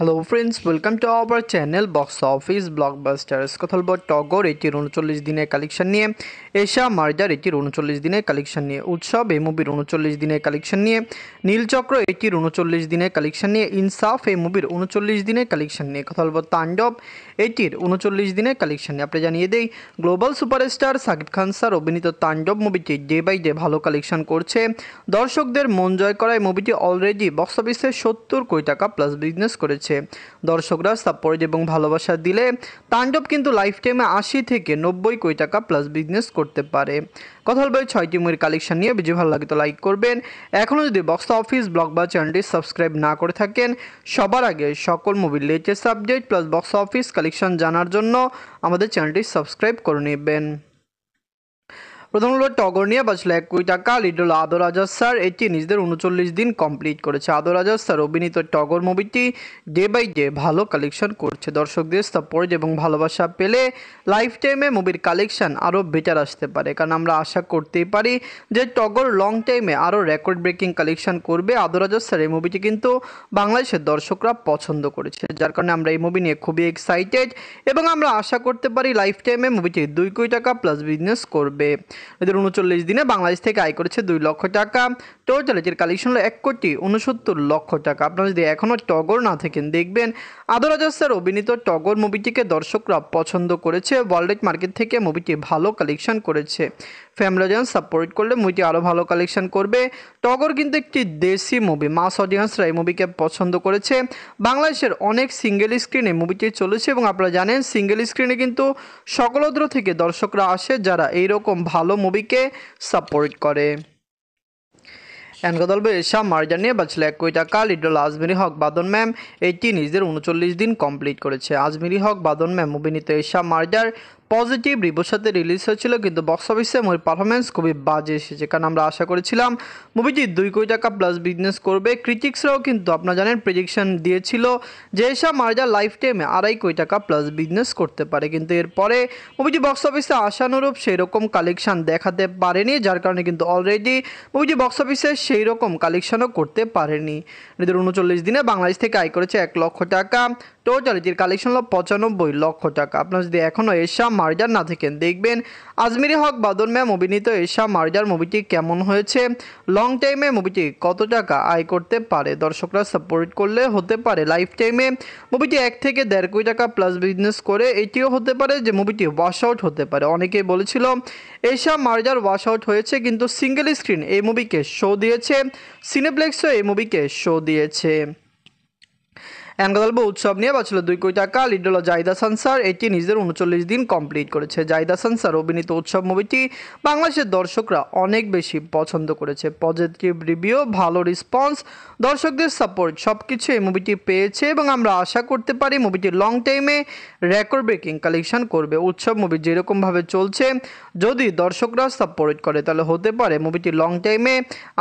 Hello friends, welcome to our channel box office blockbusters. কথা বলবো টগর এটির 39 দিনের কালেকশন নিয়ে, এশা মার্জার এটির 39 দিনের কালেকশন নিয়ে, উৎসব এই মুভির 39 দিনের কালেকশন নিয়ে, নীলচক্র এটির 39 দিনের কালেকশন নিয়ে, ইনসাফ এই মুভির 39 দিনের কালেকশন নিয়ে, কথা বলবো তাণ্ডব এটির 39 দিনের কালেকশন নিয়ে। আপনি জানিয়ে দেই, global superstar Shakib Khan sir অভিনীত তাণ্ডব মুভিটি ডে বাই ডে ভালো কালেকশন করছে। দর্শকদের মন জয় করা এই মুভিটি অলরেডি বক্স অফিসে 70 কোটি টাকা প্লাস বিজনেস করেছে। দর্শকরা সাপোর্ট এবং ভালোবাসা দিলে তাণ্ডব কিন্তু লাইফ টাইমে 80 থেকে 90 কোটি টাকা প্লাস বিজনেস করতে পারে। কথা বলবো 6টি মুভির কালেকশন নিয়ে। ভিডিও ভালো লাগে তো লাইক করবেন। এখনও যদি বক্স অফিস ব্লকবাস্টার চ্যানেলটি সাবস্ক্রাইব না করে থাকেন, সবার আগে সকল মুভির latest update plus box office collection জানার জন্য আমাদের চ্যানেলটি সাবস্ক্রাইব করে নেবেন। প্রথম হলো টগর নিয়ে বাঁচলো 1 কোটি টাকা। লিড হলো আদর রাজা স্যার, এটি নিজেদের 39 দিন কমপ্লিট করেছে। আদর রাজা স্যার অভিনীত টগর মুভিটি ডে বাই ডে ভালো কালেকশন করছে। দর্শকদের সাপোর্ট এবং ভালোবাসা পেলে লাইফ টাইমে মুভির কালেকশন আরও বেটার আসতে পারে, কারণ আমরা আশা করতেই পারি যে টগর লং টাইমে আরও রেকর্ড ব্রেকিং কালেকশন করবে। আদর রাজা স্যার এই মুভিটি কিন্তু বাংলাদেশের দর্শকরা পছন্দ করেছে, যার কারণে আমরা এই মুভি নিয়ে খুবই এক্সাইটেড এবং আমরা আশা করতে পারি লাইফ টাইমে মুভিটি 2 কোটি টাকা প্লাস বিজনেস করবে। এদের 39 দিনে বাংলাদেশ থেকে আয় করেছে 2 লক্ষ টাকা। টোটাল এটির কালেকশন হলো 1,69,00,000 টাকা। আপনারা যদি এখনও টগর না থাকেন, দেখবেন আদর রাজা স্যার অভিনীত টগর মুভিটিকে দর্শকরা পছন্দ করেছে। ওয়ার্ল্ড মার্কেট থেকে মুভিটি ভালো কালেকশন করেছে। ফ্যামিলি অডিয়েন্স সাপোর্ট করলে মুভিটি আরও ভালো কালেকশন করবে। টগর কিন্তু একটি দেশি মুভি, মাস অডিয়েন্সরা এই মুভিকে পছন্দ করেছে। বাংলাদেশের অনেক সিঙ্গেল স্ক্রিনে মুভিটি চলেছে এবং আপনারা জানেন সিঙ্গেল স্ক্রিনে কিন্তু সকলদ্র থেকে দর্শকরা আসে যারা এইরকম ভালো মুভিকে সাপোর্ট করে। কথা বলবো এশা মার্জার নিয়ে বাঁচলো 1 কোটি টাকা। লিড হলো আজমেরি হক বাদন ম্যাম, এটি নিজেদের 39 দিন কমপ্লিট করেছে। আজমেরি হক বাদন ম্যাম অভিনীত এশা মার্জার পজিটিভ রিভিউর সাথে রিলিজ হয়েছিল, কিন্তু বক্স অফিসে মুভির পারফরমেন্স খুবই বাজে এসেছে, কারণ আমরা আশা করেছিলাম মুভিটি 2 কোটি টাকা প্লাস বিজনেস করবে। ক্রিটিক্সরাও কিন্তু আপনারা জানেন প্রেডিকশন দিয়েছিল যে এশা মার্জার লাইফ টাইমে 2.5 কোটি টাকা প্লাস বিজনেস করতে পারে, কিন্তু এরপরে মুভিটি বক্স অফিসে আশানুরূপ সেই রকম কালেকশন দেখাতে পারেনি, যার কারণে কিন্তু অলরেডি মুভিটি বক্স অফিসে সেই রকম কালেকশনও করতে পারেনি। এদের 39 দিনে বাংলাদেশ থেকে আয় করেছে 1 লক্ষ টাকা। টোটাল এটির কালেকশন হলো 95 লক্ষ টাকা। আপনারা যদি এখনও এশা মার্জার না থাকেন, দেখবেন আজমেরি হক বাদন ম্যাম অভিনীত এশা মার্জার মুভিটি কেমন হয়েছে, লং টাইমে মুভিটি কত টাকা আয় করতে পারে। দর্শকরা সাপোর্ট করলে হতে পারে লাইফ টাইমে মুভিটি 1 থেকে 1.5 কোটি টাকা প্লাস বিজনেস করে। এটিও হতে পারে যে মুভিটি ওয়াশ আউট হতে পারে। অনেকেই বলেছিল এশা মার্জার ওয়াশ আউট হয়েছে, কিন্তু সিঙ্গেল স্ক্রিন এই মুভিকে শো দিয়েছে, সিনেপ্লেক্সও এই মুভিকে শো দিয়েছে। কথা বলবো উৎসব নিয়ে বাঁচলো 2 কোটি টাকা। লিড হলো জাহিদ হাসান স্যার, এটি নিজেদের 39 দিন কমপ্লিট করেছে। জাহিদ হাসান স্যার অভিনীত উৎসব মুভিটি বাংলাদেশের দর্শকরা অনেক বেশি পছন্দ করেছে। পজিটিভ রিভিউ, ভালো রেসপন্স, দর্শকদের সাপোর্ট সব কিছু এই মুভিটি পেয়েছে এবং আমরা আশা করতে পারি মুভিটি লং টাইমে রেকর্ড ব্রেকিং কালেকশন করবে। উৎসব মুভি যেরকমভাবে চলছে, যদি দর্শকরা সাপোর্ট করে তাহলে হতে পারে মুভিটি লং টাইমে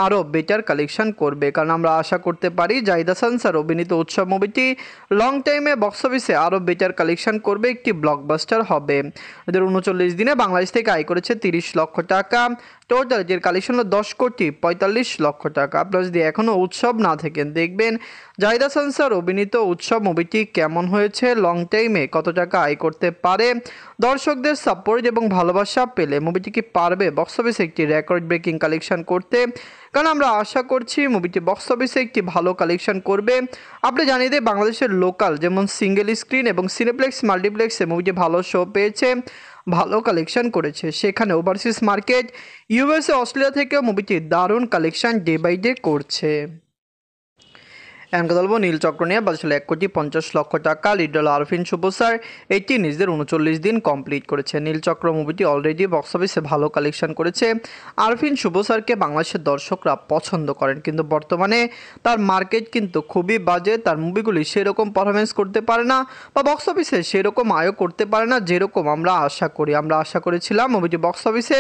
আরও বেটার কালেকশন করবে, কারণ আমরা আশা করতে পারি জাহিদ হাসান স্যার অভিনীত উৎসব মুভিটি লং টাইমে বক্স অফিসে আরও বেটার কালেকশন করবে, একটি ব্লকবাস্টার হবে। এদের 39 দিনে বাংলাদেশ থেকে আয় করেছে 30 লক্ষ টাকা। টোটাল এর কালেকশন হলো 10,45,00,000 টাকা। আপনারা যদি এখনও উৎসব না থাকেন, দেখবেন জাহিদ হাসান স্যার অভিনীত উৎসব মুভিটি কেমন হয়েছে, লং টাইমে কত টাকা আয় করতে পারে। দর্শকদের সাপোর্ট এবং ভালোবাসা পেলে মুভিটি কি পারবে বক্স অফিসে একটি রেকর্ড ব্রেকিং কালেকশন করতে, কারণ আমরা আশা করছি মুভিটি বক্স অফিসে একটি ভালো কালেকশন করবে। আপনি জানিয়ে দেয় বাংলাদেশের লোকাল যেমন সিঙ্গেল স্ক্রিন এবং সিনেপ্লেক্স মাল্টিপ্লেক্সে মুভিটি ভালো শো পেয়েছে, ভালো কালেকশন করেছে। সেখানে ওভারসিজ মার্কেট ইউএসএ অস্ট্রেলিয়া থেকে মুভিটি দারুণ কালেকশন ডে বাই ডে করছে। কথা বলবো নীলচক্র নিয়ে বাঁচলো 1,50,00,000 টাকা। লিড হলো আরফিন শুভ স্যার, এটি নিজেদের 39 দিন কমপ্লিট করেছে। নীলচক্র মুভিটি অলরেডি বক্স অফিসে ভালো কালেকশন করেছে। আরফিন শুভ স্যারকে বাংলাদেশের দর্শকরা পছন্দ করেন, কিন্তু বর্তমানে তার মার্কেট কিন্তু খুবই বাজে। তার মুভিগুলি সেরকম পারফরমেন্স করতে পারে না বা বক্স অফিসে সেরকম আয়ও করতে পারে না যেরকম আমরা আশা করি। আমরা আশা করেছিলাম মুভিটি বক্স অফিসে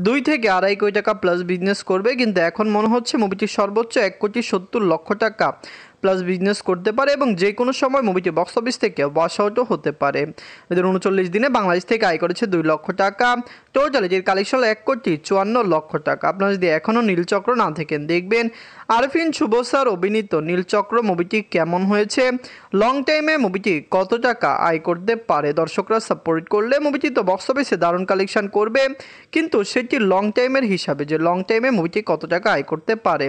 2 থেকে 2.5 কোটি টাকা প্লাস বিজনেস করবে, কিন্তু এখন মনে হচ্ছে মুভিটি সর্বোচ্চ 1,70,00,000 টাকা প্লাস বিজনেস করতে পারে এবং যে কোনো সময় মুভিটি বক্স অফিস থেকে ওয়াশ আউটও হতে পারে। এদের 39 দিনে বাংলাদেশ থেকে আয় করেছে 2 লক্ষ টাকা। টোটাল এটির কালেকশন 1,54,00,000 টাকা। আপনারা যদি এখনও নীলচক্র না থাকেন দেখবেন আরফিন শুভ স্যার অভিনীত নীলচক্র মুভিটি কেমন হয়েছে, লং টাইমে মুভিটি কত টাকা আয় করতে পারে। দর্শকরা সাপোর্ট করলে মুভিটি তো বক্স অফিসে দারুণ কালেকশন করবে, কিন্তু সেটি লং টাইমের হিসাবে যে লং টাইমে মুভিটি কত টাকা আয় করতে পারে।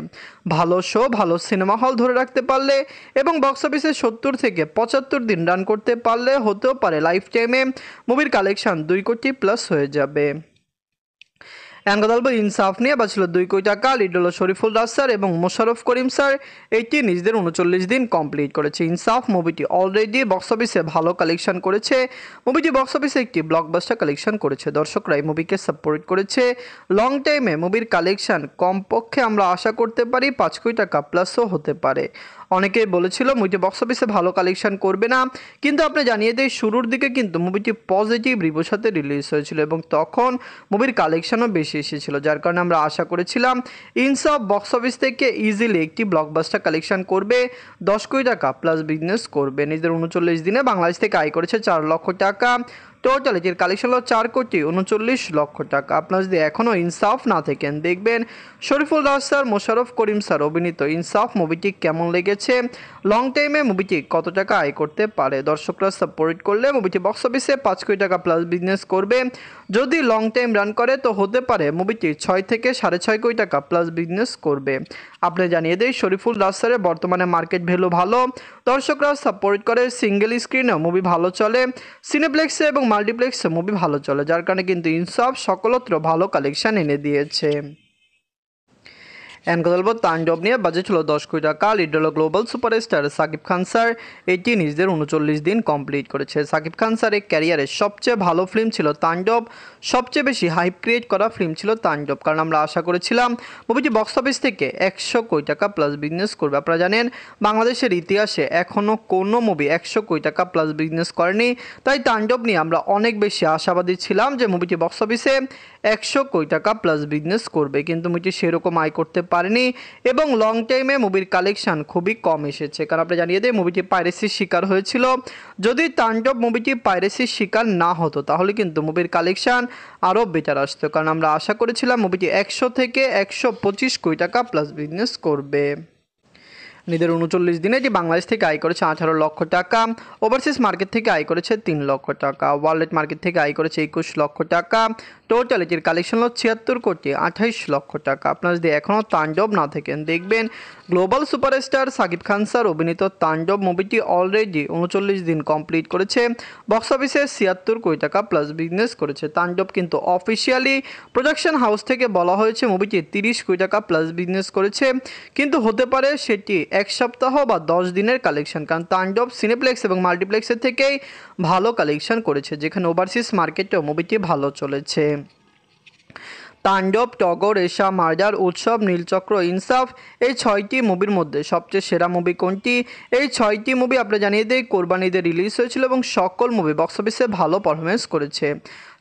ভালো শো, ভালো সিনেমা হল ধরে রাখতে পারলে এবং বক্স অফিসে 70 থেকে 75 দিন রান করতে পারলে হতেও পারে লাইফ টাইমে মুভির কালেকশন 2 কোটি প্লাস হয়ে যাবে। এখন কথা বলবো ইনসাফ নিয়ে। বাঁচল 2 কোটি টাকা। লিড হলো শরীফুল রাজ স্যার এবং মোশাররফ করিম স্যার। এটি নিজেদের 39 দিন কমপ্লিট করেছে। ইনসাফ মুভিটি অলরেডি বক্স অফিসে ভালো কালেকশন করেছে। মুভিটি বক্স অফিসে একটি ব্লকবাস্টার কালেকশন করেছে। দর্শকরা এই মুভিকে সাপোর্ট করেছে। লং টাইমে মুভির কালেকশন কমপক্ষে আমরা আশা করতে পারি 5 কোটি টাকা প্লাসও হতে পারে। অনেকেই বলেছিল মুভিটি বক্স অফিসে ভালো কালেকশন করবে না, কিন্তু আপনি জানিয়ে দেয় শুরুর দিকে কিন্তু মুভিটি পজিটিভ রিভিউর সাথে রিলিজ হয়েছিল এবং তখন মুভির কালেকশনও বেশি এসেছিল, যার কারণে আমরা আশা করেছিলাম ইনসাফ বক্স অফিস থেকে ইজিলি একটি ব্লকবাস্টার কালেকশন করবে, 10 কোটি টাকা প্লাস বিজনেস করবে। নিজেদের 39 দিনে বাংলাদেশ থেকে আয় করেছে 4 লক্ষ টাকা। টোটাল এটির কালেকশন হলো 4,39,00,000 টাকা। আপনারা যদি এখনও ইনসাফ না থাকেন দেখবেন শরীফুল রাজ স্যার, মোশাররফ করিম স্যার অভিনীত ইনসাফ মুভিটি কেমন লেগেছে, লং টাইমে মুভিটি কত টাকা আয় করতে পারে। দর্শকরা সাপোর্ট করলে মুভিটি বক্স অফিসে 5 কোটি টাকা প্লাস বিজনেস করবে। যদি লং টাইম রান করে তো হতে পারে মুভিটি 6 থেকে 6.5 কোটি টাকা প্লাস বিজনেস করবে। আপনি জানিয়ে দেয় শরীফুল রাজ স্যারের বর্তমানে মার্কেট ভ্যালু ভালো। দর্শকরা সাপোর্ট করে, সিঙ্গেল স্ক্রিনেও মুভি ভালো চলে, সিনেপ্লেক্সে এবং মাল্টিপ্লেক্সে মুভি ভালো চলে, যার কারণে কিন্তু ইনসাফ সকলত্র ভালো কালেকশন এনে দিয়েছে। এখন কথা বলবো তাণ্ডব নিয়ে। বাজেট ছিল 10 কোটি টাকা। লিড হলো global superstar Shakib Khan sir. এটি নিজেদের 39 দিন কমপ্লিট করেছে। সাকিব খান স্যারের ক্যারিয়ারের সবচেয়ে ভালো ফিল্ম ছিল তাণ্ডব, সবচেয়ে বেশি হাইপ ক্রিয়েট করা ফিল্ম ছিল তাণ্ডব, কারণ আমরা আশা করেছিলাম মুভিটি বক্স অফিস থেকে 100 কোটি টাকা প্লাস বিজনেস করবে। আপনারা জানেন বাংলাদেশের ইতিহাসে এখনও কোনো মুভি 100 কোটি টাকা প্লাস বিজনেস করেনি, তাই তাণ্ডব নিয়ে আমরা অনেক বেশি আশাবাদী ছিলাম যে মুভিটি বক্স অফিসে 100 কোটি টাকা প্লাস বিজনেস করবে, কিন্তু মুভিটি সেরকম আয় করতে পারেনি এবং লং টাইমে মুভির কালেকশন খুবই কম এসেছে। কারণ আপনি জানিয়ে দেয় মুভিটি পাইরেসির শিকার হয়েছিল। যদি তাণ্ডব মুভিটি পাইরেসির শিকার না হতো তাহলে কিন্তু মুভির কালেকশন আরও বেটার আসতো, কারণ আমরা আশা করেছিলাম মুভিটি 100 থেকে 125 কোটি টাকা প্লাস বিজনেস করবে। নিজেদের 39 দিনে এটি বাংলাদেশ থেকে আয় করেছে 18 লক্ষ টাকা। ওভারসিজ মার্কেট থেকে আয় করেছে 3 লক্ষ টাকা। ওয়ার্ল্ড মার্কেট থেকে আয় করেছে 21 লক্ষ টাকা। টোটাল এটির কালেকশন হলো 76 কোটি 28 লক্ষ টাকা। আপনারা যদি এখনও তাণ্ডব না থাকেন দেখবেন global superstar Shakib Khan sir অভিনীত তাণ্ডব মুভিটি অলরেডি 39 দিন কমপ্লিট করেছে। বক্স অফিসে 76 কোটি টাকা প্লাস বিজনেস করেছে। তাণ্ডব কিন্তু অফিসিয়ালি প্রোডাকশন হাউস থেকে বলা হয়েছে মুভিটি 30 কোটি টাকা প্লাস বিজনেস করেছে, কিন্তু হতে পারে সেটি 1 সপ্তাহ বা 10 দিনের কালেকশন, কারণ তাণ্ডব সিনেপ্লেক্স এবং মাল্টিপ্লেক্সের থেকেই ভালো কালেকশন করেছে, যেখানে ওভারসিজ মার্কেটেও মুভিটি ভালো চলেছে। তাণ্ডব, টগর, এশা, মার্ডার, উৎসব, নীলচক্র, ইনসাফ, এই 6টি মুভির মধ্যে সবচেয়ে সেরা মুভি কোনটি? এই 6টি মুভি আপনি জানিয়ে দেয় কোরবানি ঈদে রিলিজ হয়েছিল এবং সকল মুভি বক্স অফিসে ভালো পারফরমেন্স করেছে।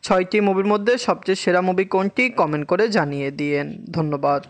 6টি মুভির মধ্যে সবচেয়ে সেরা মুভি কোনটি? কমেন্ট করে জানিয়ে দিয়েন। ধন্যবাদ।